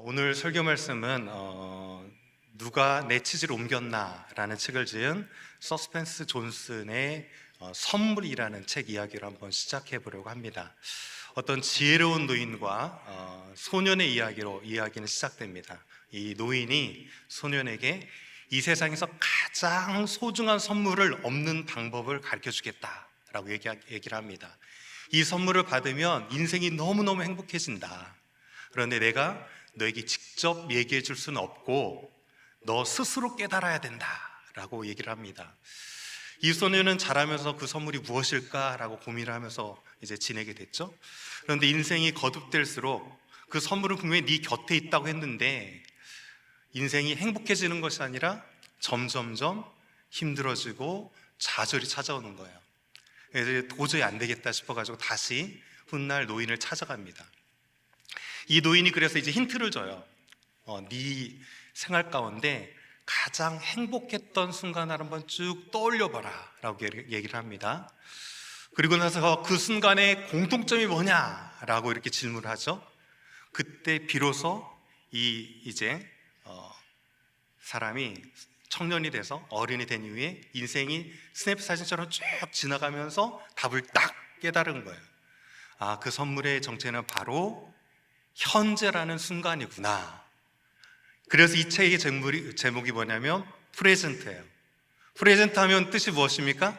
오늘 설교 말씀은 누가 내 치즈를 옮겼나 라는 책을 지은 서스펜스 존슨의 선물이라는 책 이야기를 한번 시작해 보려고 합니다. 어떤 지혜로운 노인과 소년의 이야기로 이야기는 시작됩니다. 이 노인이 소년에게 이 세상에서 가장 소중한 선물을 얻는 방법을 가르쳐 주겠다라고 얘기를 합니다. 이 선물을 받으면 인생이 너무너무 행복해진다. 그런데 내가 너에게 직접 얘기해 줄 수는 없고 너 스스로 깨달아야 된다라고 얘기를 합니다. 이 소년은 자라면서 그 선물이 무엇일까라고 고민을 하면서 이제 지내게 됐죠. 그런데 인생이 거듭될수록 그 선물은 분명히 네 곁에 있다고 했는데 인생이 행복해지는 것이 아니라 점점점 힘들어지고 좌절이 찾아오는 거예요. 그래서 도저히 안 되겠다 싶어가지고 다시 훗날 노인을 찾아갑니다. 이 노인이 그래서 이제 힌트를 줘요. 네 생활 가운데 가장 행복했던 순간을 한번 쭉 떠올려봐라 라고 얘기를 합니다. 그리고 나서 그 순간의 공통점이 뭐냐라고 이렇게 질문을 하죠. 그때 비로소 이제 사람이 청년이 돼서 어른이 된 이후에 인생이 스냅 사진처럼 쭉 지나가면서 답을 딱 깨달은 거예요. 아, 그 선물의 정체는 바로 현재라는 순간이구나. 그래서 이 책의 제목이 뭐냐면 프레젠트예요. 프레젠트 하면 뜻이 무엇입니까?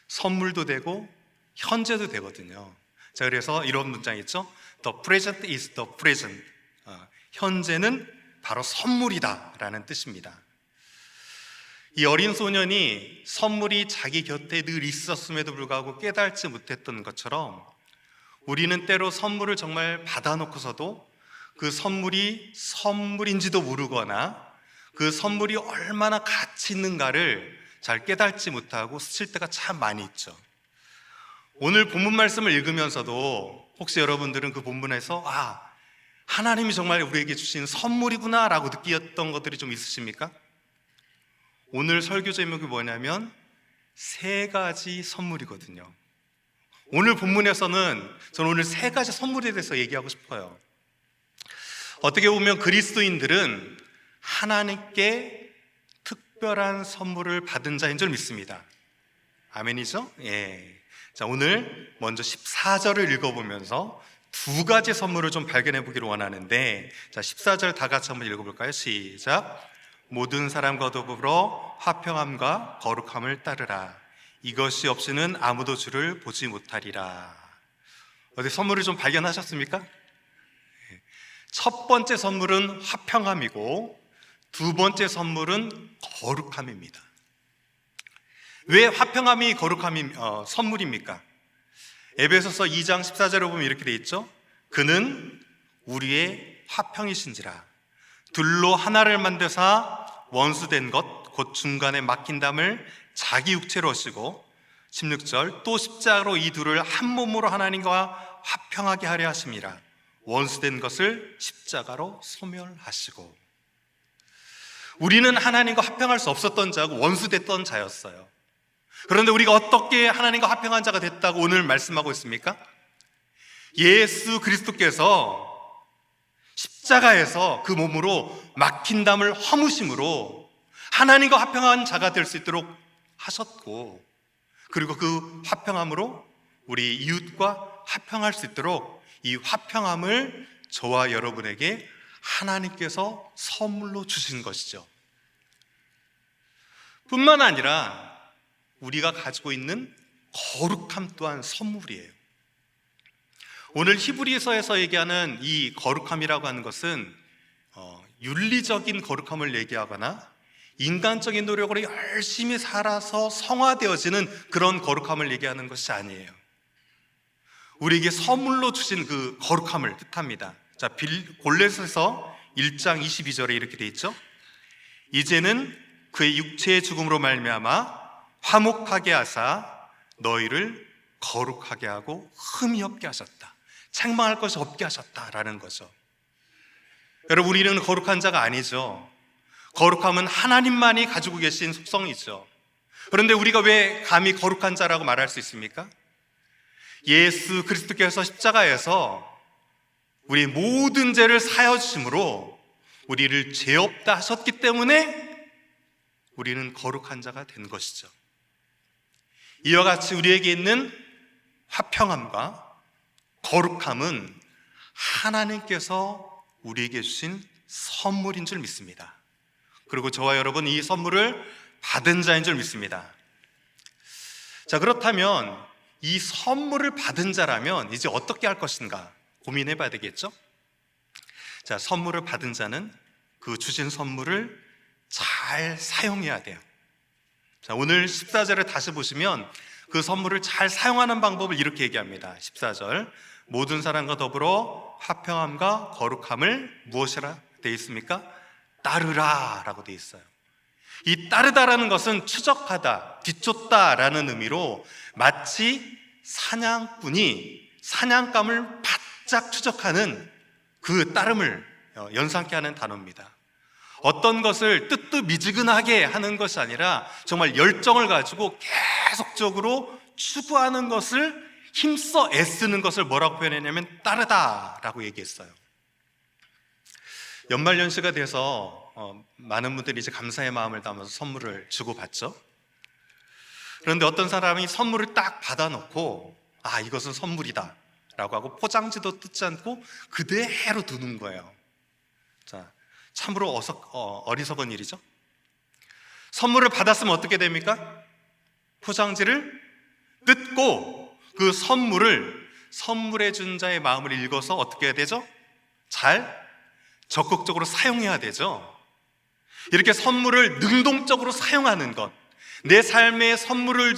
선물도 되고 현재도 되거든요. 자, 그래서 이런 문장 있죠. The present is the present. 현재는 바로 선물이다 라는 뜻입니다. 이 어린 소년이 선물이 자기 곁에 늘 있었음에도 불구하고 깨달지 못했던 것처럼 우리는 때로 선물을 정말 받아놓고서도 그 선물이 선물인지도 모르거나 그 선물이 얼마나 가치 있는가를 잘 깨닫지 못하고 스칠 때가 참 많이 있죠. 오늘 본문 말씀을 읽으면서도 혹시 여러분들은 그 본문에서 하나님이 정말 우리에게 주신 선물이구나 라고 느꼈던 것들이 좀 있으십니까? 오늘 설교 제목이 뭐냐면 3가지 선물이거든요. 오늘 본문에서는 저는 오늘 3가지 선물에 대해서 얘기하고 싶어요. 어떻게 보면 그리스도인들은 하나님께 특별한 선물을 받은 자인 줄 믿습니다. 아멘이죠? 예. 자, 오늘 먼저 14절을 읽어보면서 2가지 선물을 좀 발견해 보기를 원하는데, 자, 14절 다 같이 한번 읽어볼까요? 시작. 모든 사람과 더불어 화평함과 거룩함을 따르라. 이것이 없이는 아무도 주를 보지 못하리라. 어디 선물을 좀 발견하셨습니까? 첫 번째 선물은 화평함이고 2번째 선물은 거룩함입니다. 왜 화평함이 거룩함이 선물입니까? 에베소서 2장 14절에 보면 이렇게 돼 있죠. 그는 우리의 화평이신지라. 둘로 하나를 만드사 원수된 것 곧 중간에 막힌 담을 자기 육체로 하시고 16절 또 십자가로 이 둘을 한 몸으로 하나님과 화평하게 하려 하심이라. 원수된 것을 십자가로 소멸하시고. 우리는 하나님과 화평할 수 없었던 자고 원수됐던 자였어요. 그런데 우리가 어떻게 하나님과 화평한 자가 됐다고 오늘 말씀하고 있습니까? 예수 그리스도께서 십자가에서 그 몸으로 막힌 담을 허무심으로 하나님과 화평한 자가 될 수 있도록 하셨고, 그리고 그 화평함으로 우리 이웃과 화평할 수 있도록 이 화평함을 저와 여러분에게 하나님께서 선물로 주신 것이죠. 뿐만 아니라 우리가 가지고 있는 거룩함 또한 선물이에요. 오늘 히브리서에서 얘기하는 이 거룩함이라고 하는 것은 윤리적인 거룩함을 얘기하거나 인간적인 노력으로 열심히 살아서 성화되어지는 그런 거룩함을 얘기하는 것이 아니에요. 우리에게 선물로 주신 그 거룩함을 뜻합니다. 자, 골로새서 1장 22절에 이렇게 돼 있죠. 이제는 그의 육체의 죽음으로 말미암아 화목하게 하사 너희를 거룩하게 하고 흠이 없게 하셨다. 책망할 것이 없게 하셨다라는 거죠. 여러분, 우리는 거룩한 자가 아니죠. 거룩함은 하나님만이 가지고 계신 속성이죠. 그런데 우리가 왜 감히 거룩한 자라고 말할 수 있습니까? 예수 그리스도께서 십자가에서 우리의 모든 죄를 사하여 주심으로 우리를 죄 없다 하셨기 때문에 우리는 거룩한 자가 된 것이죠. 이와 같이 우리에게 있는 화평함과 거룩함은 하나님께서 우리에게 주신 선물인 줄 믿습니다. 그리고 저와 여러분 이 선물을 받은 자인 줄 믿습니다. 자, 그렇다면 이 선물을 받은 자라면 이제 어떻게 할 것인가 고민해 봐야 되겠죠? 자, 선물을 받은 자는 그 주신 선물을 잘 사용해야 돼요. 자, 오늘 14절을 다시 보시면 그 선물을 잘 사용하는 방법을 이렇게 얘기합니다. 14절, 모든 사람과 더불어 화평함과 거룩함을 무엇이라 되어 있습니까? 따르라 라고 되어 있어요. 이 따르다라는 것은 추적하다, 뒤쫓다라는 의미로 마치 사냥꾼이 사냥감을 바짝 추적하는 그 따름을 연상케 하는 단어입니다. 어떤 것을 뜨뜻미지근하게 하는 것이 아니라 정말 열정을 가지고 계속적으로 추구하는 것을 힘써 애쓰는 것을 뭐라고 표현했냐면 따르다라고 얘기했어요. 연말연시가 돼서 많은 분들이 이제 감사의 마음을 담아서 선물을 주고받죠. 그런데 어떤 사람이 선물을 딱 받아놓고 아, 이것은 선물이다 라고 하고 포장지도 뜯지 않고 그대로 두는 거예요. 자, 참으로 어리석은 일이죠. 선물을 받았으면 어떻게 됩니까? 포장지를 뜯고 그 선물해 준 자의 마음을 읽어서 어떻게 해야 되죠? 잘 적극적으로 사용해야 되죠. 이렇게 선물을 능동적으로 사용하는 것, 내 삶에 선물을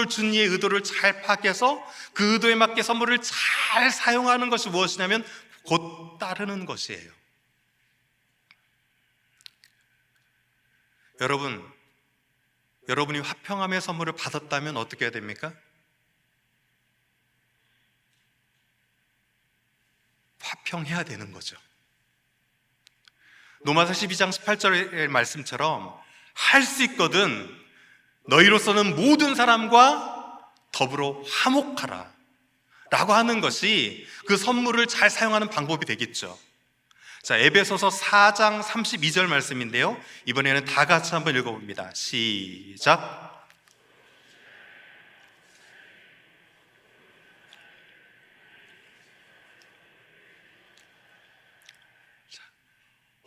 준 이의 의도를 잘 파악해서 그 의도에 맞게 선물을 잘 사용하는 것이 무엇이냐면 곧 따르는 것이에요. 여러분이 화평함의 선물을 받았다면 어떻게 해야 됩니까? 화평해야 되는 거죠. 로마서 12장 18절의 말씀처럼 할 수 있거든 너희로서는 모든 사람과 더불어 화목하라 라고 하는 것이 그 선물을 잘 사용하는 방법이 되겠죠. 자, 에베소서 4장 32절 말씀인데요, 이번에는 다 같이 한번 읽어봅니다. 시작.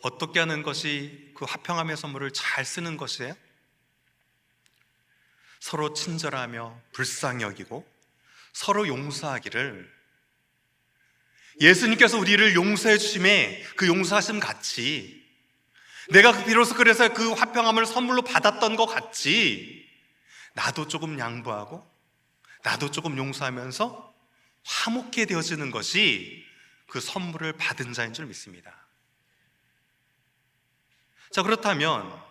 어떻게 하는 것이 그 화평함의 선물을 잘 쓰는 것이에요? 서로 친절하며 불쌍히 여기고 서로 용서하기를, 예수님께서 우리를 용서해 주심에 그 용서하심 같이 내가 비로소 그래서 그 화평함을 선물로 받았던 것 같이 나도 조금 양보하고 나도 조금 용서하면서 화목해 되어지는 것이 그 선물을 받은 자인 줄 믿습니다. 자, 그렇다면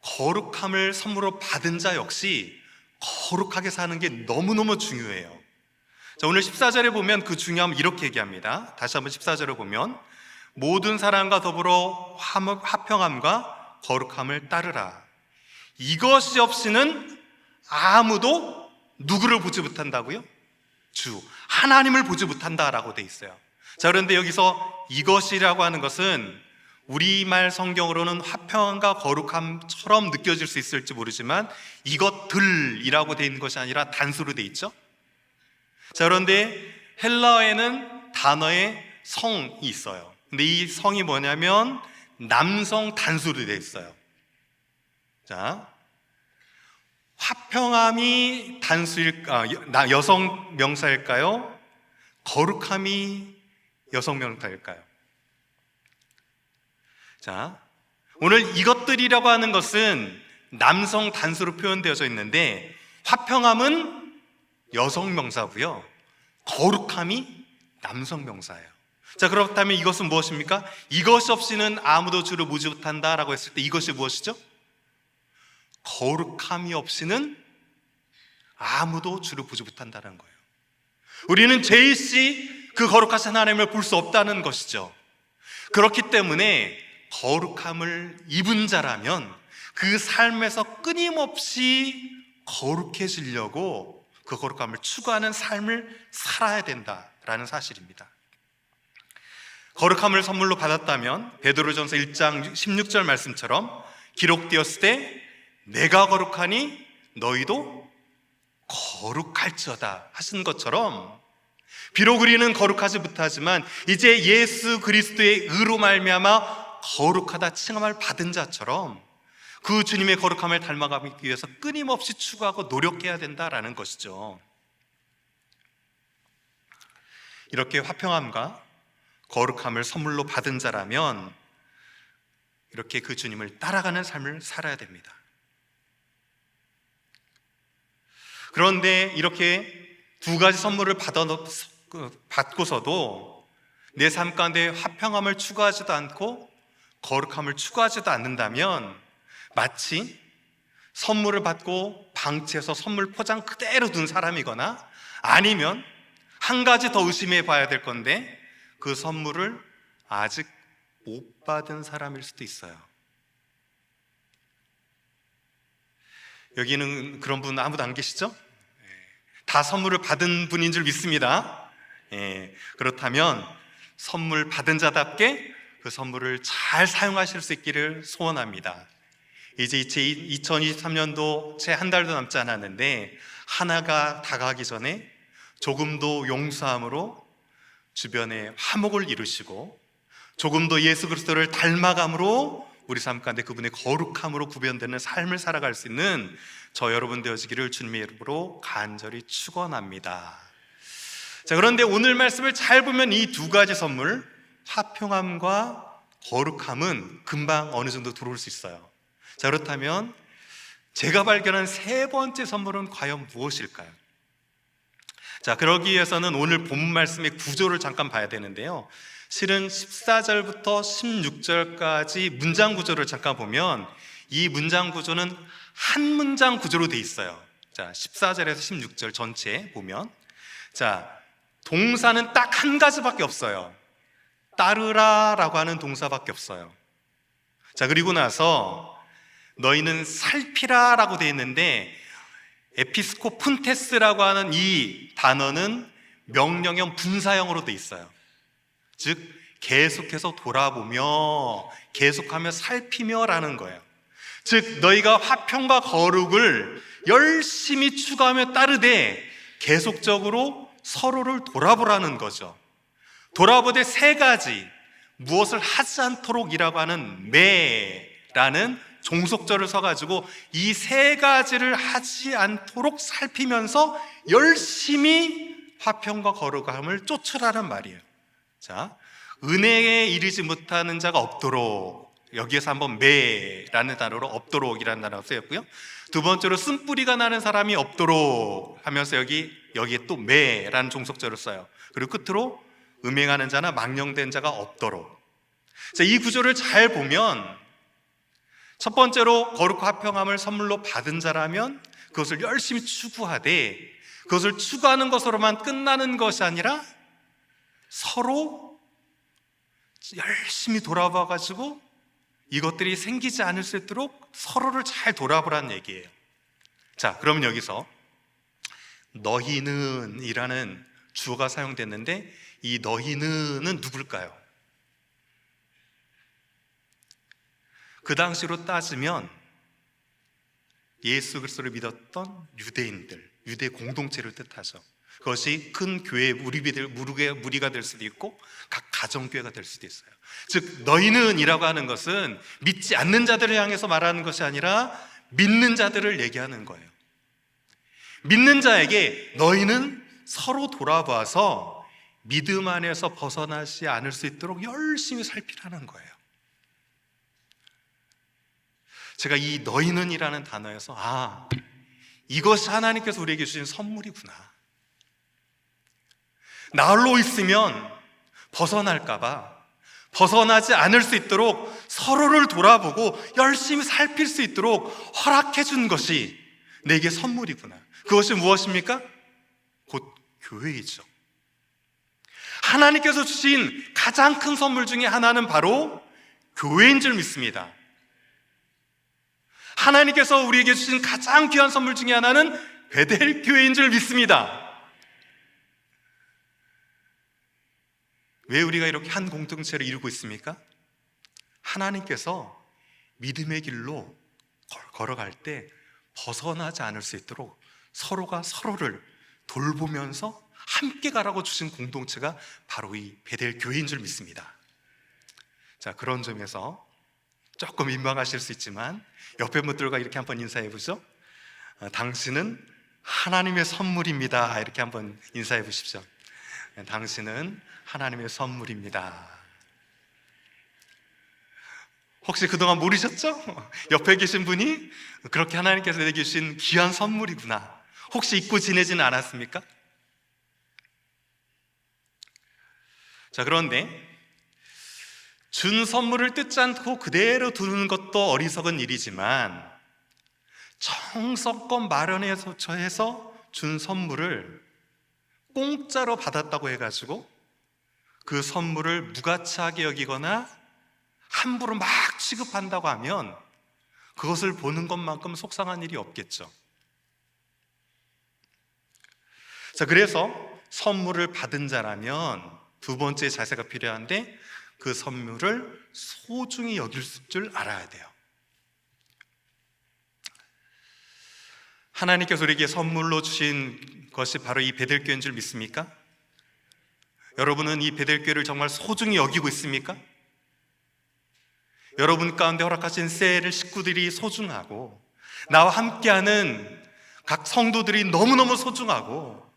거룩함을 선물로 받은 자 역시 거룩하게 사는 게 너무너무 중요해요. 자, 오늘 14절에 보면 그 중요함을 이렇게 얘기합니다. 다시 한번 14절을 보면 모든 사람과 더불어 화평함과 거룩함을 따르라. 이것이 없이는 아무도 누구를 보지 못한다고요? 주 하나님을 보지 못한다라고 돼 있어요. 자, 그런데 여기서 이것이라고 하는 것은 우리말 성경으로는 화평함과 거룩함처럼 느껴질 수 있을지 모르지만 이것들이라고 돼 있는 것이 아니라 단수로 돼 있죠. 자, 그런데 헬라어에는 단어에 성이 있어요. 근데 이 성이 뭐냐면 남성 단수로 돼 있어요. 자, 화평함이 여성 명사일까요? 거룩함이 여성 명사일까요? 자, 오늘 이것들이라고 하는 것은 남성 단수로 표현되어져 있는데 화평함은 여성 명사고요, 거룩함이 남성 명사예요. 자, 그렇다면 이것은 무엇입니까? 이것이 없이는 아무도 주를 보지 못한다라고 했을 때 이것이 무엇이죠? 거룩함이 없이는 아무도 주를 보지 못한다는 거예요. 우리는 죄 없이 그 거룩하신 하나님을 볼 수 없다는 것이죠. 그렇기 때문에 거룩함을 입은 자라면 그 삶에서 끊임없이 거룩해지려고 그 거룩함을 추구하는 삶을 살아야 된다라는 사실입니다. 거룩함을 선물로 받았다면 베드로전서 1장 16절 말씀처럼 기록되었을 때 내가 거룩하니 너희도 거룩할지어다 하신 것처럼, 비록 우리는 거룩하지 못하지만 이제 예수 그리스도의 의로 말미암아 거룩하다 칭함을 받은 자처럼 그 주님의 거룩함을 닮아가기 위해서 끊임없이 추구하고 노력해야 된다라는 것이죠. 이렇게 화평함과 거룩함을 선물로 받은 자라면 이렇게 그 주님을 따라가는 삶을 살아야 됩니다. 그런데 이렇게 두 가지 선물을 받고서도 내 삶 가운데 화평함을 추구하지도 않고 거룩함을 추구하지도 않는다면 마치 선물을 받고 방치해서 선물 포장 그대로 둔 사람이거나, 아니면 한 가지 더 의심해 봐야 될 건데 그 선물을 아직 못 받은 사람일 수도 있어요. 여기는 그런 분 아무도 안 계시죠? 다 선물을 받은 분인 줄 믿습니다. 그렇다면 선물 받은 자답게 그 선물을 잘 사용하실 수 있기를 소원합니다. 이제 2023년도 채 한 달도 남지 않았는데 하나가 다가가기 전에 조금도 용서함으로 주변에 화목을 이루시고 조금도 예수 그리스도를 닮아감으로 우리 삶 가운데 그분의 거룩함으로 구별되는 삶을 살아갈 수 있는 저 여러분 되어지기를 주님의 이름으로 간절히 축원합니다. 자, 그런데 오늘 말씀을 잘 보면 이 두 가지 선물, 화평함과 거룩함은 금방 어느 정도 들어올 수 있어요. 자, 그렇다면 제가 발견한 세 번째 선물은 과연 무엇일까요? 자, 그러기 위해서는 오늘 본 말씀의 구조를 잠깐 봐야 되는데요, 실은 14절부터 16절까지 문장 구조를 잠깐 보면 이 문장 구조는 한 문장 구조로 돼 있어요. 자, 14절에서 16절 전체 보면, 자, 동사는 딱 한 가지밖에 없어요. 따르라라고 하는 동사밖에 없어요. 자, 그리고 나서 너희는 살피라라고 돼 있는데 에피스코푼테스라고 하는 이 단어는 명령형 분사형으로 돼 있어요. 즉 계속해서 돌아보며 계속하며 살피며 라는 거예요. 즉 너희가 화평과 거룩을 열심히 추구하며 따르되 계속적으로 서로를 돌아보라는 거죠. 돌아보되 세 가지, 무엇을 하지 않도록 이라고 하는 매라는 종속절을 써가지고 이 세 가지를 하지 않도록 살피면서 열심히 화평과 거룩함을 쫓으라는 말이에요. 자, 은혜에 이르지 못하는 자가 없도록, 여기에서 한번 매라는 단어로 없도록이라는 단어가 쓰였고요, 두 번째로 쓴뿌리가 나는 사람이 없도록 하면서 여기에 또 매라는 종속절을 써요. 그리고 끝으로 음행하는 자나 망령된 자가 없도록. 자, 이 구조를 잘 보면 첫 번째로 거룩과 화평함을 선물로 받은 자라면 그것을 열심히 추구하되, 그것을 추구하는 것으로만 끝나는 것이 아니라 서로 열심히 돌아봐가지고 이것들이 생기지 않을 수 있도록 서로를 잘 돌아보라는 얘기예요. 자, 그러면 여기서 너희는 이라는 주어가 사용됐는데 이 너희는은 누굴까요? 그 당시로 따지면 예수 그리스도를 믿었던 유대인들, 유대 공동체를 뜻하죠. 그것이 큰 교회 무리가 될 수도 있고 각 가정교회가 될 수도 있어요. 즉 너희는 이라고 하는 것은 믿지 않는 자들을 향해서 말하는 것이 아니라 믿는 자들을 얘기하는 거예요. 믿는 자에게 너희는 서로 돌아봐서 믿음 안에서 벗어나지 않을 수 있도록 열심히 살피라는 거예요. 제가 이 너희는 이라는 단어에서 이것이 하나님께서 우리에게 주신 선물이구나, 나홀로 있으면 벗어날까봐 벗어나지 않을 수 있도록 서로를 돌아보고 열심히 살필 수 있도록 허락해 준 것이 내게 선물이구나. 그것이 무엇입니까? 곧 교회이죠. 하나님께서 주신 가장 큰 선물 중에 하나는 바로 교회인 줄 믿습니다. 하나님께서 우리에게 주신 가장 귀한 선물 중에 하나는 베델 교회인 줄 믿습니다. 왜 우리가 이렇게 한 공동체를 이루고 있습니까? 하나님께서 믿음의 길로 걸어갈 때 벗어나지 않을 수 있도록 서로가 서로를 돌보면서 함께 가라고 주신 공동체가 바로 이 베델 교회인 줄 믿습니다. 자, 그런 점에서 조금 민망하실 수 있지만 옆에 분들과 이렇게 한번 인사해 보죠. 당신은 하나님의 선물입니다. 이렇게 한번 인사해 보십시오. 당신은 하나님의 선물입니다. 혹시 그동안 모르셨죠? 옆에 계신 분이 그렇게 하나님께서 내게 주신 귀한 선물이구나. 혹시 잊고 지내지는 않았습니까? 자, 그런데 준 선물을 뜯지 않고 그대로 두는 것도 어리석은 일이지만 정성껏 마련해서 준 선물을 공짜로 받았다고 해가지고 그 선물을 무가치하게 여기거나 함부로 막 취급한다고 하면 그것을 보는 것만큼 속상한 일이 없겠죠. 자, 그래서 선물을 받은 자라면 두 번째 자세가 필요한데 그 선물을 소중히 여길 줄 알아야 돼요. 하나님께서 우리에게 선물로 주신 것이 바로 이 베델교회인 줄 믿습니까? 여러분은 이 베델교회를 정말 소중히 여기고 있습니까? 여러분 가운데 허락하신 셀 식구들이 소중하고 나와 함께하는 각 성도들이 너무너무 소중하고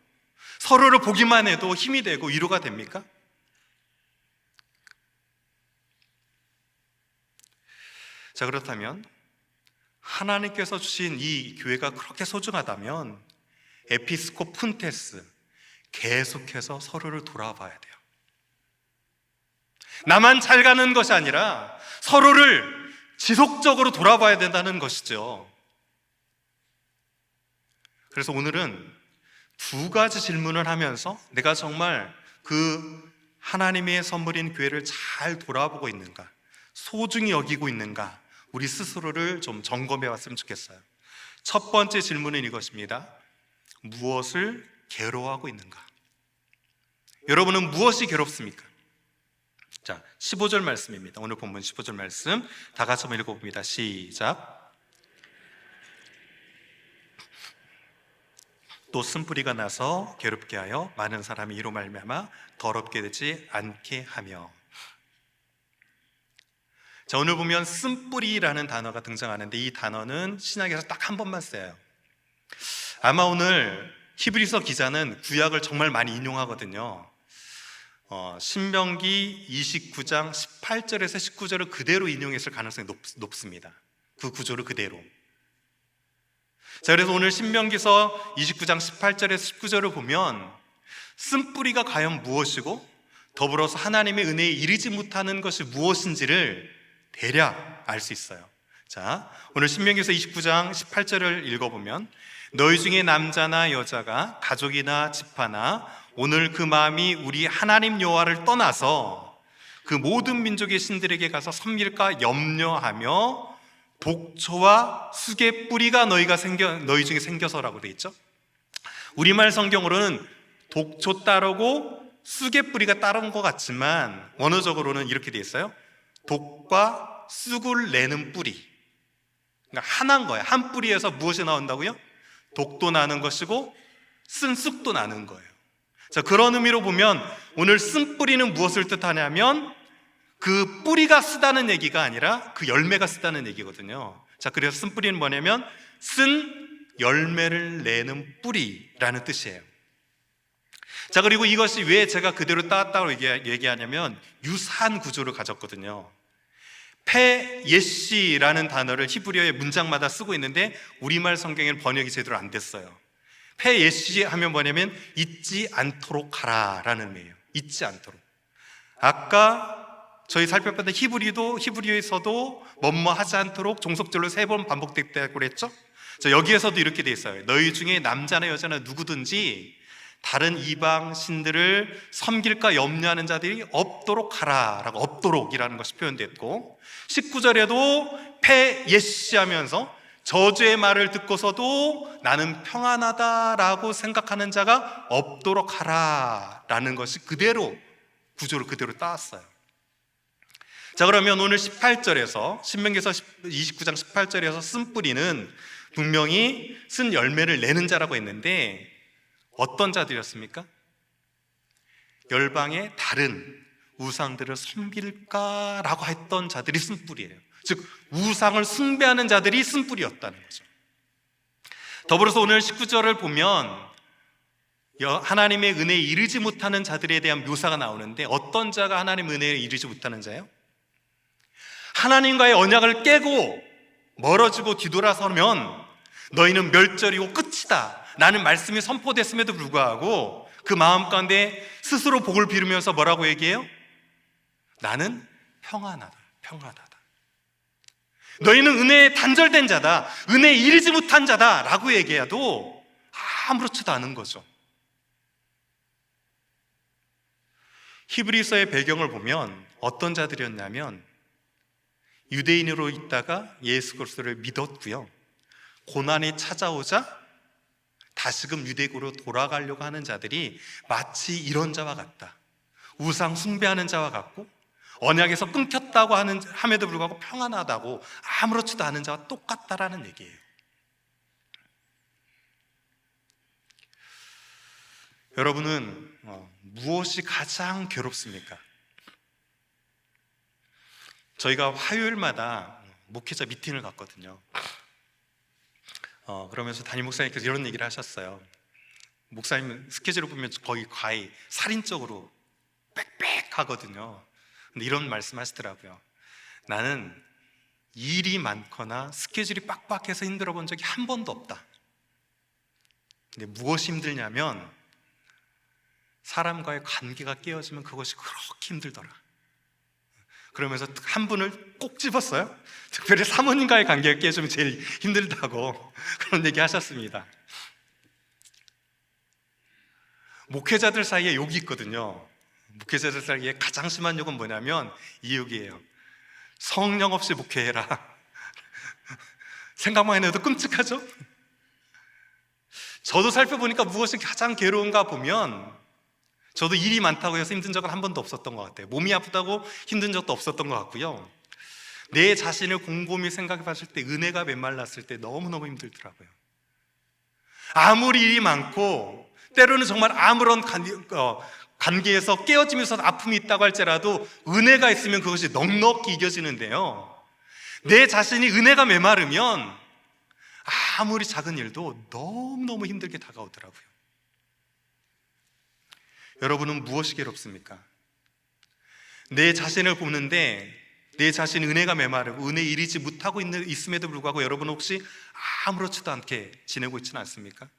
서로를 보기만 해도 힘이 되고 위로가 됩니까? 자, 그렇다면 하나님께서 주신 이 교회가 그렇게 소중하다면 에피스코푼테스, 계속해서 서로를 돌아봐야 돼요. 나만 잘 가는 것이 아니라 서로를 지속적으로 돌아봐야 된다는 것이죠. 그래서 오늘은 두 가지 질문을 하면서 내가 정말 그 하나님의 선물인 교회를 잘 돌아보고 있는가, 소중히 여기고 있는가, 우리 스스로를 좀 점검해 왔으면 좋겠어요. 첫 번째 질문은 이것입니다. 무엇을 괴로워하고 있는가? 여러분은 무엇이 괴롭습니까? 자, 15절 말씀입니다. 오늘 본문 15절 말씀 다 같이 한번 읽어봅니다. 시작. 또 쓴뿌리가 나서 괴롭게 하여 많은 사람이 이로 말미암아 더럽게 되지 않게 하며. 자, 오늘 보면 쓴뿌리라는 단어가 등장하는데 이 단어는 신약에서 딱 한 번만 써요. 아마 오늘 히브리서 기자는 구약을 정말 많이 인용하거든요. 신명기 29장 18절에서 19절을 그대로 인용했을 가능성이 높습니다. 그 구조를 그대로. 자, 그래서 오늘 신명기서 29장 18절에서 19절을 보면 쓴뿌리가 과연 무엇이고 더불어서 하나님의 은혜에 이르지 못하는 것이 무엇인지를 대략 알 수 있어요. 자, 오늘 신명기서 29장 18절을 읽어보면 너희 중에 남자나 여자가 가족이나 집하나 오늘 그 마음이 우리 하나님 여호와를 떠나서 그 모든 민족의 신들에게 가서 섬길까 염려하며 독초와 쑥의 뿌리가 너희 중에 생겨서라고 돼 있죠. 우리말 성경으로는 독초 따르고 쑥의 뿌리가 따른 것 같지만 원어적으로는 이렇게 돼 있어요. 독과 쑥을 내는 뿌리. 그러니까 하나인 거예요. 한 뿌리에서 무엇이 나온다고요? 독도 나는 것이고 쓴 쑥도 나는 거예요. 자, 그런 의미로 보면 오늘 쓴 뿌리는 무엇을 뜻하냐면 그 뿌리가 쓰다는 얘기가 아니라 그 열매가 쓰다는 얘기거든요. 자, 그래서 쓴 뿌리는 뭐냐면 쓴 열매를 내는 뿌리라는 뜻이에요. 자, 그리고 이것이 왜 제가 그대로 따왔다고 얘기하냐면 유사한 구조를 가졌거든요. 페예시라는 단어를 히브리어의 문장마다 쓰고 있는데 우리말 성경에는 번역이 제대로 안 됐어요. 페예시 하면 뭐냐면 잊지 않도록 하라라는 의미예요. 잊지 않도록. 아까 저희 살펴봤던 히브리어에서도 뭐뭐 하지 않도록 종속절로 3번 반복됐다고 그랬죠? 자, 여기에서도 이렇게 돼 있어요. 너희 중에 남자나 여자나 누구든지 다른 이방 신들을 섬길까 염려하는 자들이 없도록 하라라고 없도록이라는 것이 표현됐고 19절에도 페예시 하면서 저주의 말을 듣고서도 나는 평안하다라고 생각하는 자가 없도록 하라라는 것이 그대로 구조를 그대로 따왔어요. 자, 그러면 오늘 18절에서 신명기서 29장 18절에서 쓴 뿌리는 분명히 쓴 열매를 내는 자라고 했는데 어떤 자들이었습니까? 열방의 다른 우상들을 섬길까라고 했던 자들이 쓴 뿌리예요. 즉 우상을 숭배하는 자들이 쓴 뿌리였다는 거죠. 더불어서 오늘 19절을 보면 하나님의 은혜에 이르지 못하는 자들에 대한 묘사가 나오는데 어떤 자가 하나님의 은혜에 이르지 못하는 자예요? 하나님과의 언약을 깨고 멀어지고 뒤돌아서면 너희는 멸절이고 끝이다 라는 말씀이 선포됐음에도 불구하고 그 마음 가운데 스스로 복을 비르면서 뭐라고 얘기해요? 나는 평안하다, 평안하다. 너희는 은혜에 단절된 자다, 은혜에 이르지 못한 자다 라고 얘기해도 아무렇지도 않은 거죠. 히브리서의 배경을 보면 어떤 자들이었냐면 유대인으로 있다가 예수 그리스도를 믿었고요, 고난이 찾아오자 다시금 유대교로 돌아가려고 하는 자들이 마치 이런 자와 같다, 우상 숭배하는 자와 같고 언약에서 끊겼다고 함에도 불구하고 평안하다고 아무렇지도 않은 자와 똑같다라는 얘기예요. 여러분은 무엇이 가장 괴롭습니까? 저희가 화요일마다 목회자 미팅을 갔거든요. 그러면서 담임 목사님께서 이런 얘기를 하셨어요. 목사님 스케줄을 보면 거의 살인적으로 빽빽하거든요. 근데 이런 말씀 하시더라고요. 나는 일이 많거나 스케줄이 빡빡해서 힘들어 본 적이 한 번도 없다. 근데 무엇이 힘들냐면 사람과의 관계가 깨어지면 그것이 그렇게 힘들더라. 그러면서 한 분을 꼭 집었어요. 특별히 사모님과의 관계가 깨지면 제일 힘들다고 그런 얘기 하셨습니다. 목회자들 사이에 욕이 있거든요. 목회자들 사이에 가장 심한 욕은 뭐냐면 이 욕이에요. 성령 없이 목회해라. 생각만 해도 끔찍하죠? 저도 살펴보니까 무엇이 가장 괴로운가 보면 저도 일이 많다고 해서 힘든 적은 한 번도 없었던 것 같아요. 몸이 아프다고 힘든 적도 없었던 것 같고요, 내 자신을 곰곰이 생각해 봤을 때 은혜가 메말랐을 때 너무너무 힘들더라고요. 아무리 일이 많고 때로는 정말 아무런 관계에서 깨어지면서 아픔이 있다고 할지라도 은혜가 있으면 그것이 넉넉히 이겨지는데요, 내 자신이 은혜가 메마르면 아무리 작은 일도 너무너무 힘들게 다가오더라고요. 여러분은 무엇이 괴롭습니까? 내 자신을 보는데 내 자신 은혜가 메마르고 은혜에 이르지 못하고 있음에도 불구하고 여러분 혹시 아무렇지도 않게 지내고 있지는 않습니까?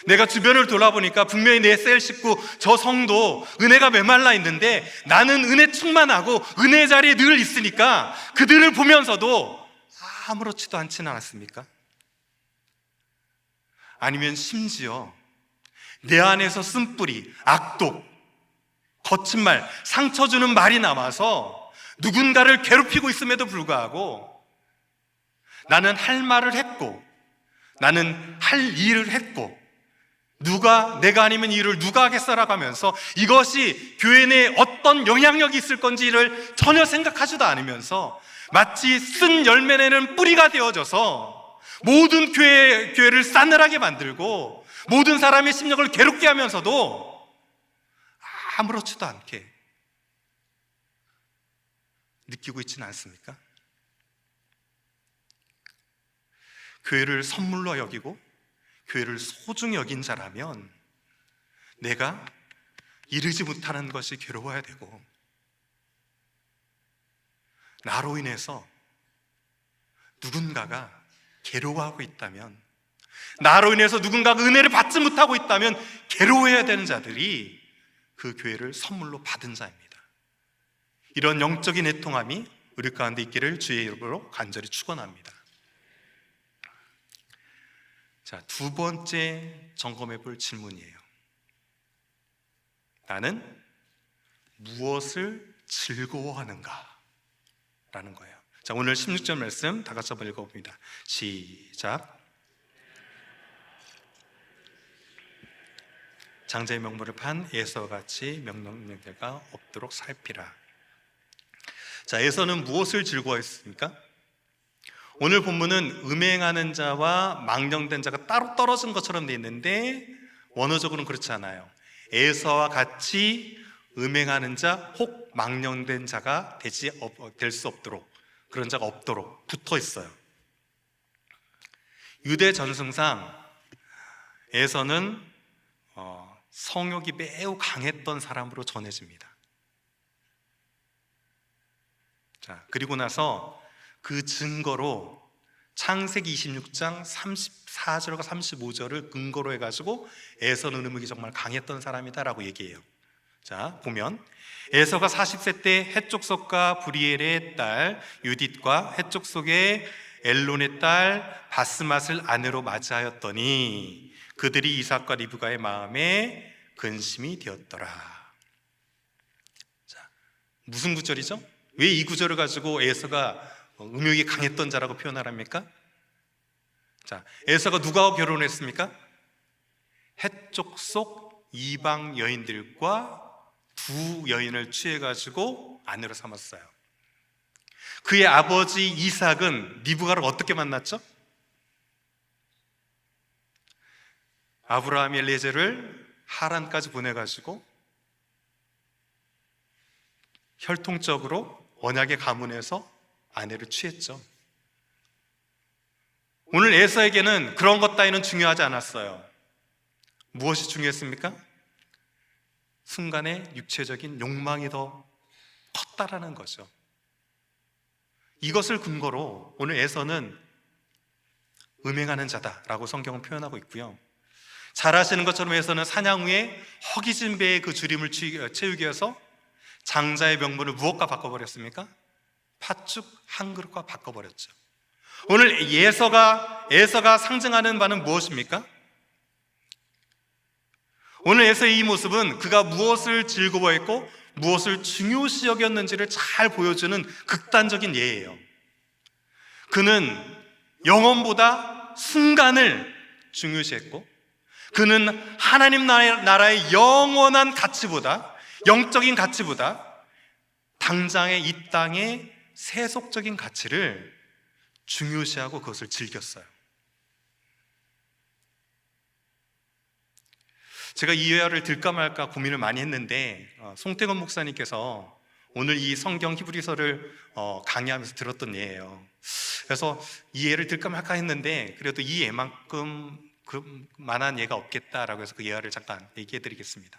내가 주변을 돌아보니까 분명히 내 셀 식구 저 성도 은혜가 메말라 있는데 나는 은혜 충만하고 은혜 자리에 늘 있으니까 그들을 보면서도 아무렇지도 않지는 않았습니까? 아니면 심지어 내 안에서 쓴뿌리, 악독, 거친 말, 상처 주는 말이 남아서 누군가를 괴롭히고 있음에도 불구하고 나는 할 말을 했고 나는 할 일을 했고 내가 아니면 이 일을 누가 하겠어라고 하면서 이것이 교회 내에 어떤 영향력이 있을 건지를 전혀 생각하지도 않으면서 마치 쓴 열매 내는 뿌리가 되어져서 모든 교회를 싸늘하게 만들고 모든 사람의 심령을 괴롭게 하면서도 아무렇지도 않게 느끼고 있지는 않습니까? 교회를 선물로 여기고 교회를 소중히 여긴 자라면 내가 이르지 못하는 것이 괴로워야 되고 나로 인해서 누군가가 괴로워하고 있다면, 나로 인해서 누군가가 은혜를 받지 못하고 있다면 괴로워해야 되는 자들이 그 교회를 선물로 받은 자입니다. 이런 영적인 애통함이 우리 가운데 있기를 주의 이름으로 간절히 축원합니다. 자, 두 번째 점검해 볼 질문이에요. 나는 무엇을 즐거워하는가? 라는 거예요. 자, 오늘 16절 말씀 다 같이 한번 읽어봅니다. 시작. 장자의 명분을 판 에서와 같이 명령자가 없도록 살피라. 자, 에서는 무엇을 즐거워했습니까? 오늘 본문은 음행하는 자와 망령된 자가 따로 떨어진 것처럼 되어 있는데 원어적으로는 그렇지 않아요. 에서와 같이 음행하는 자, 혹 망령된 자가 될 수 없도록, 그런 자가 없도록 붙어 있어요. 유대 전승상 에서는 성욕이 매우 강했던 사람으로 전해집니다. 자, 그리고 나서 그 증거로 창세기 26장 34절과 35절을 근거로 해가지고 에서는 음욕이 정말 강했던 사람이다라고 얘기해요. 자, 보면 에서가 40세 때 헷족속과 브리엘의 딸 유딧과 헷족속의 엘론의 딸 바스맛을 아내로 맞이하였더니 그들이 이삭과 리브가의 마음에 근심이 되었더라. 자, 무슨 구절이죠? 왜 이 구절을 가지고 에서가 음욕이 강했던 자라고 표현하랍니까? 자, 에서가 누구하고 결혼했습니까? 헷족속 이방 여인들과 두 여인을 취해가지고 아내로 삼았어요. 그의 아버지 이삭은 리브가를 어떻게 만났죠? 아브라함이 엘리에젤을 하란까지 보내가지고 혈통적으로 언약의 가문에서 아내를 취했죠. 오늘 에서에게는 그런 것 따위는 중요하지 않았어요. 무엇이 중요했습니까? 순간의 육체적인 욕망이 더 컸다라는 거죠. 이것을 근거로 오늘 에서는 음행하는 자다라고 성경은 표현하고 있고요. 잘 아시는 것처럼 에서는 사냥 후에 허기진 배의 그 주림을 채우기 위해서 장자의 명분을 무엇과 바꿔버렸습니까? 팥죽 한 그릇과 바꿔버렸죠. 오늘 에서가 상징하는 바는 무엇입니까? 오늘 에서의 이 모습은 그가 무엇을 즐거워했고 무엇을 중요시 여겼는지를 잘 보여주는 극단적인 예예요. 그는 영혼보다 순간을 중요시했고 그는 하나님 나라의 영원한 가치보다, 영적인 가치보다 당장의 이 땅의 세속적인 가치를 중요시하고 그것을 즐겼어요. 제가 이 예화를 들까 말까 고민을 많이 했는데 송태건 목사님께서 오늘 이 성경 히브리서를 강의하면서 들었던 예예요. 그래서 이 예를 들까 말까 했는데 그래도 이 예만큼 만한 예가 없겠다라고 해서 그 예화를 잠깐 얘기해 드리겠습니다.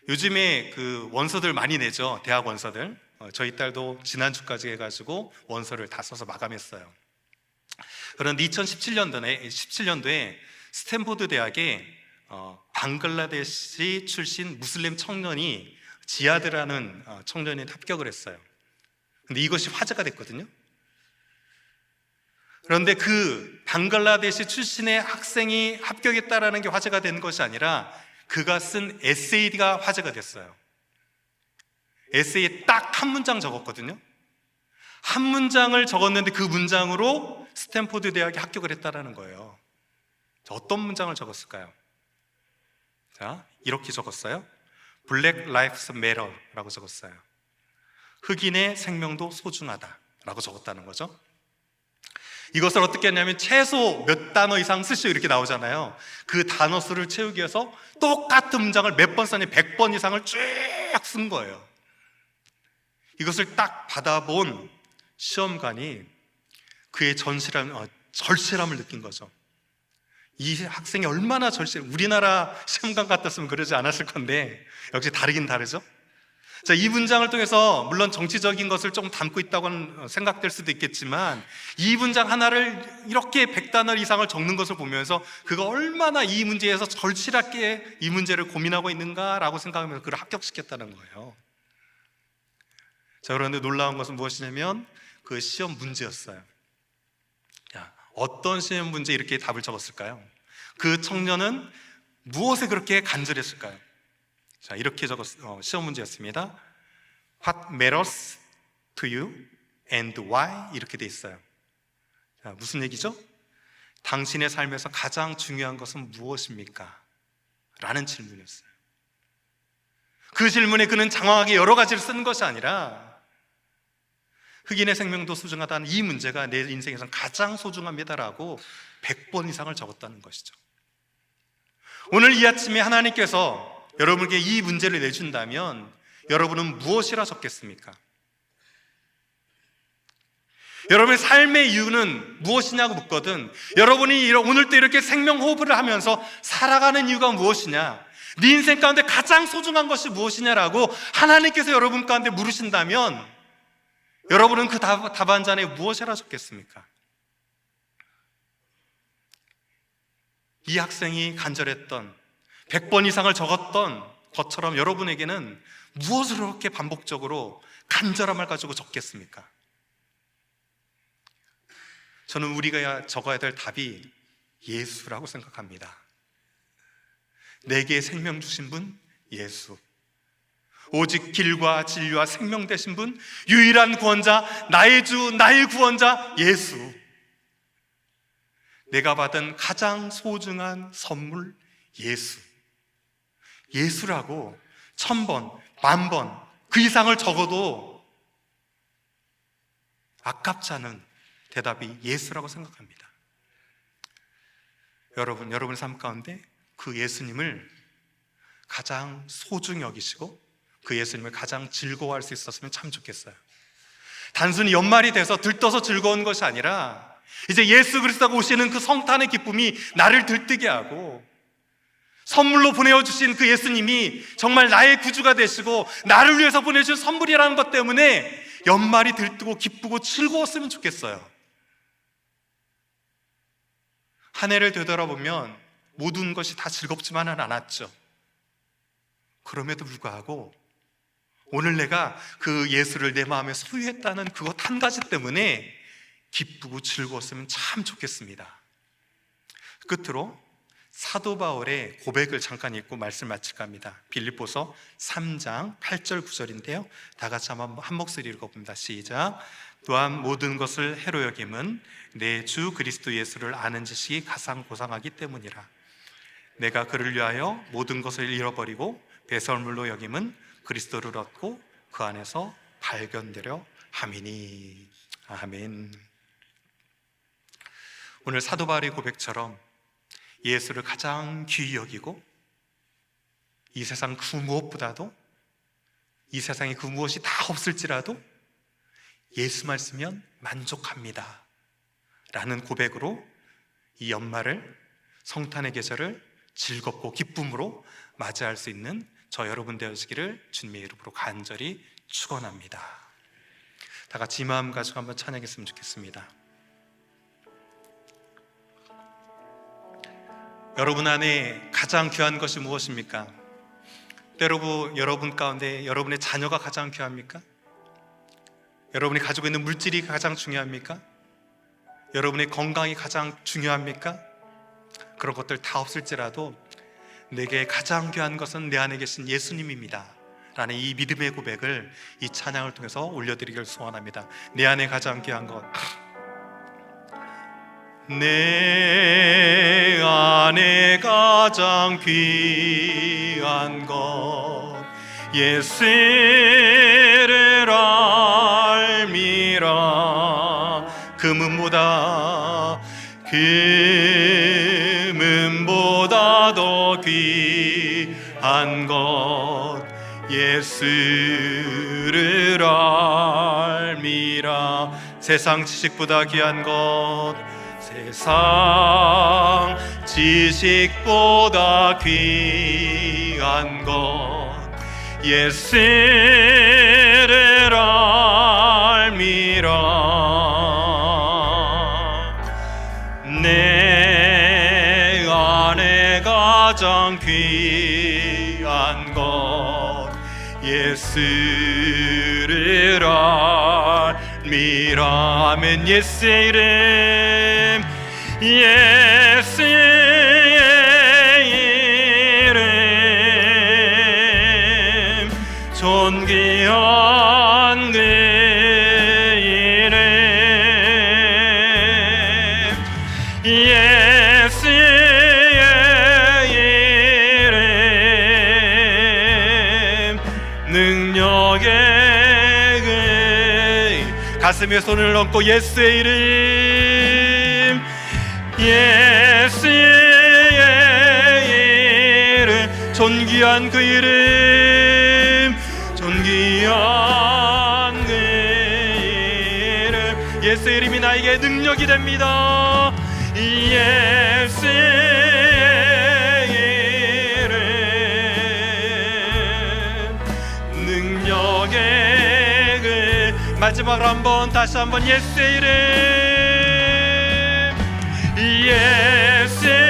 요즘에 그 원서들 많이 내죠. 대학 원서들. 저희 딸도 지난주까지 해가지고 원서를 다 써서 마감했어요. 그런데 2017년도에 스탠포드 대학에 방글라데시 출신 무슬림 청년이 지하드라는 청년이 합격을 했어요. 근데 이것이 화제가 됐거든요. 그런데 그 방글라데시 출신의 학생이 합격했다라는 게 화제가 된 것이 아니라 그가 쓴 에세이가 화제가 됐어요. 에세이에 딱 한 문장 적었거든요. 한 문장을 적었는데 그 문장으로 스탠포드 대학에 합격을 했다라는 거예요. 어떤 문장을 적었을까요? 자, 이렇게 적었어요. Black Lives Matter라고 적었어요. 흑인의 생명도 소중하다라고 적었다는 거죠. 이것을 어떻게 했냐면 최소 몇 단어 이상 쓰시오 이렇게 나오잖아요. 그 단어 수를 채우기 위해서 똑같은 문장을 몇 번 썼니? 100번 이상을 쭉 쓴 거예요. 이것을 딱 받아본 시험관이 그의 절실함을 느낀 거죠. 이 학생이 얼마나 우리나라 시험관 같았으면 그러지 않았을 건데 역시 다르긴 다르죠. 자, 이 문장을 통해서 물론 정치적인 것을 조금 담고 있다고 생각될 수도 있겠지만 이 문장 하나를 이렇게 100단어 이상을 적는 것을 보면서 그가 얼마나 이 문제에서 절실하게 이 문제를 고민하고 있는가라고 생각하면서 그를 합격시켰다는 거예요. 자, 그런데 놀라운 것은 무엇이냐면 그 시험 문제였어요. 야, 어떤 시험 문제 이렇게 답을 적었을까요? 그 청년은 무엇에 그렇게 간절했을까요? 자, 이렇게 시험 문제였습니다. What matters to you and why? 이렇게 돼 있어요. 자, 무슨 얘기죠? 당신의 삶에서 가장 중요한 것은 무엇입니까? 라는 질문이었어요. 그 질문에 그는 장황하게 여러 가지를 쓴 것이 아니라 흑인의 생명도 소중하다는 이 문제가 내 인생에선 가장 소중합니다라고 100번 이상을 적었다는 것이죠. 오늘 이 아침에 하나님께서 여러분에게 이 문제를 내준다면 여러분은 무엇이라 적겠습니까? 여러분의 삶의 이유는 무엇이냐고 묻거든 여러분이 오늘도 이렇게 생명 호흡을 하면서 살아가는 이유가 무엇이냐, 네 인생 가운데 가장 소중한 것이 무엇이냐라고 하나님께서 여러분 가운데 물으신다면 여러분은 그 답안지 안에 무엇이라 적겠습니까? 이 학생이 간절했던 100번 이상을 적었던 것처럼 여러분에게는 무엇을 그렇게 반복적으로 간절함을 가지고 적겠습니까? 저는 우리가 적어야 될 답이 예수라고 생각합니다. 내게 생명 주신 분 예수, 오직 길과 진리와 생명 되신 분, 유일한 구원자, 나의 주, 나의 구원자 예수. 내가 받은 가장 소중한 선물 예수. 예수라고 1000번, 10,000번 그 이상을 적어도 아깝지 않은 대답이 예수라고 생각합니다. 여러분 삶 가운데 그 예수님을 가장 소중히 여기시고 그 예수님을 가장 즐거워할 수 있었으면 참 좋겠어요. 단순히 연말이 돼서 들떠서 즐거운 것이 아니라 이제 예수 그리스도가 오시는 그 성탄의 기쁨이 나를 들뜨게 하고 선물로 보내주신 그 예수님이 정말 나의 구주가 되시고 나를 위해서 보내주신 선물이라는 것 때문에 연말이 들뜨고 기쁘고 즐거웠으면 좋겠어요. 한 해를 되돌아보면 모든 것이 다 즐겁지만은 않았죠. 그럼에도 불구하고 오늘 내가 그 예수를 내 마음에 소유했다는 그것 한 가지 때문에 기쁘고 즐거웠으면 참 좋겠습니다. 끝으로 사도 바울의 고백을 잠깐 읽고 말씀 마칠까 합니다. 빌립보서 3장 8절 9절인데요 다 같이 한번 한 목소리 읽어봅니다. 시작. 또한 모든 것을 해로 여김은 내 주 그리스도 예수를 아는 지식이 가장 고상하기 때문이라. 내가 그를 위하여 모든 것을 잃어버리고 배설물로 여김은 그리스도를 얻고 그 안에서 발견되려 함이니. 아멘. 오늘 사도 바울의 고백처럼 예수를 가장 귀히 여기고 이 세상 그 무엇보다도 이 세상에 그 무엇이 다 없을지라도 예수만 있으면 만족합니다 라는 고백으로 이 연말을, 성탄의 계절을 즐겁고 기쁨으로 맞이할 수 있는 저 여러분 되어지기를 주님의 이름으로 간절히 축원합니다. 다 같이 이 마음 가지고 한번 찬양했으면 좋겠습니다. 여러분 안에 가장 귀한 것이 무엇입니까? 때로 여러분 가운데 여러분의 자녀가 가장 귀합니까? 여러분이 가지고 있는 물질이 가장 중요합니까? 여러분의 건강이 가장 중요합니까? 그런 것들 다 없을지라도 내게 가장 귀한 것은 내 안에 계신 예수님입니다 라는 이 믿음의 고백을 이 찬양을 통해서 올려드리길 소원합니다. 내 안에 가장 귀한 것, 내 안에 가장 귀한 것 예수를 알미라. 금은보다 더 귀한 것 예수를 알미라. 세상 지식보다 귀한 것, 세상 지식보다 귀한 것 예수를 알미라. 내 안에 가장 귀한 것 예수를 알미라. 아멘. 예수의 이름, 예수의 이름, 존귀한 그 이름, 예수의 이름, 가슴에 손을 얹고 예수의 이름, 예수의 이름, 존귀한 그 이름, 존귀한 그 이름. 예수의 이름이 나에게 능력이 됩니다. 예수의 마지막으로 한번 다시 한번 예수의 이름, 예수의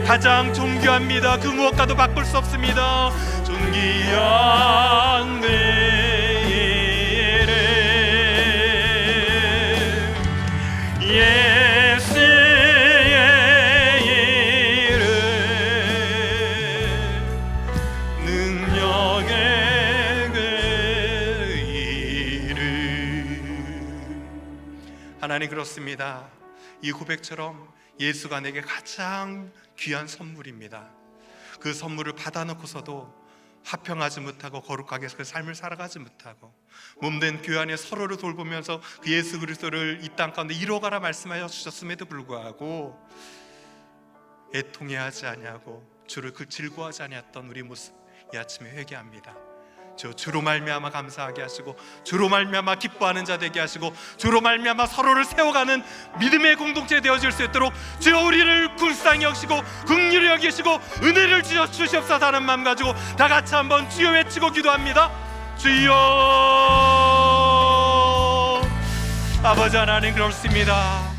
가장 존귀합니다. 그 무엇과도 바꿀 수 없습니다. 존귀한 그 이름, 예수의 이름, 능력의 하나님, 그렇습니다. 이 고백처럼 예수가 내게 가장 귀한 선물입니다. 그 선물을 받아놓고서도 화평하지 못하고 거룩하게 그 삶을 살아가지 못하고 몸된 교회 안에 서로를 돌보면서 그 예수 그리스도를 이 땅 가운데 이뤄가라 말씀하여 주셨음에도 불구하고 애통해하지 아니하고 주를 즐거워하지 아니했던 우리 모습, 이 아침에 회개합니다. 주로 말미암아 감사하게 하시고, 주로 말미암아 기뻐하는 자 되게 하시고, 주로 말미암아 서로를 세워가는 믿음의 공동체 되어질 수 있도록 주여 우리를 불쌍히 여기시고 긍휼히 여기시고 은혜를 주시옵소서 하는 마음 가지고 다 같이 한번 주여 외치고 기도합니다. 주여. 아버지 하나님, 그렇습니다.